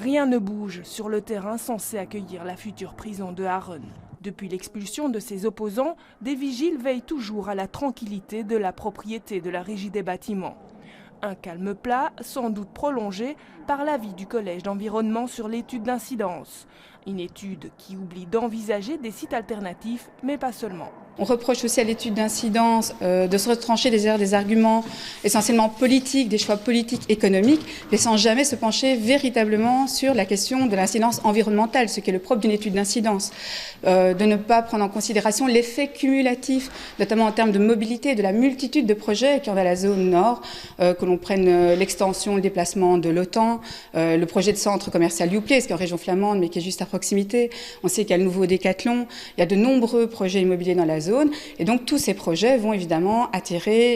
Rien ne bouge sur le terrain censé accueillir la future prison de Harren. Depuis l'expulsion de ses opposants, des vigiles veillent toujours à la tranquillité de la propriété de la Régie des bâtiments. Un calme plat, sans doute prolongé par l'avis du Collège d'environnement sur l'étude d'incidence. Une étude qui oublie d'envisager des sites alternatifs, mais pas seulement. On reproche aussi à l'étude d'incidence de se retrancher derrière des arguments essentiellement politiques, des choix politiques, économiques, mais sans jamais se pencher véritablement sur la question de l'incidence environnementale, ce qui est le propre d'une étude d'incidence. De ne pas prendre en considération l'effet cumulatif, notamment en termes de mobilité, de la multitude de projets qui ont dans la zone nord, que l'on prenne l'extension, le déplacement de l'OTAN, le projet de centre commercial Youplay, qui est en région flamande, mais qui est juste à proximité. On sait qu'il y a le nouveau Décathlon. Il y a de nombreux projets immobiliers dans la zone. Et donc, tous ces projets vont évidemment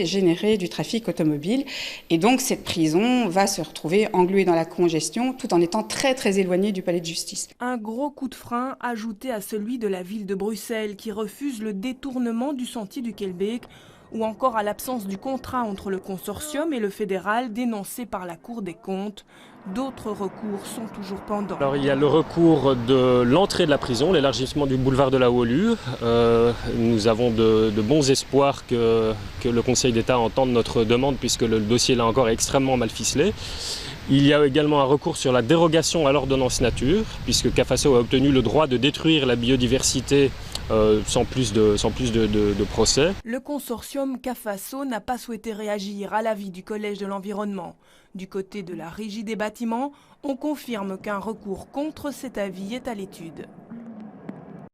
générer du trafic automobile. Et donc, cette prison va se retrouver engluée dans la congestion, tout en étant très, très éloignée du palais de justice. Un gros coup de frein ajouté à celui de la ville de Bruxelles, qui refuse le détournement du sentier du Kelbeek, ou encore à l'absence du contrat entre le consortium et le fédéral dénoncé par la Cour des comptes. D'autres recours sont toujours pendants. Alors, il y a le recours de l'entrée de la prison, l'élargissement du boulevard de la Wolu. Nous avons de bons espoirs que le Conseil d'État entende notre demande, puisque le dossier là encore est extrêmement mal ficelé. Il y a également un recours sur la dérogation à l'ordonnance nature, puisque Cafaso a obtenu le droit de détruire la biodiversité sans plus de procès. Le consortium Cafaso n'a pas souhaité réagir à l'avis du Collège de l'environnement. Du côté de la Régie des bâtiments, on confirme qu'un recours contre cet avis est à l'étude.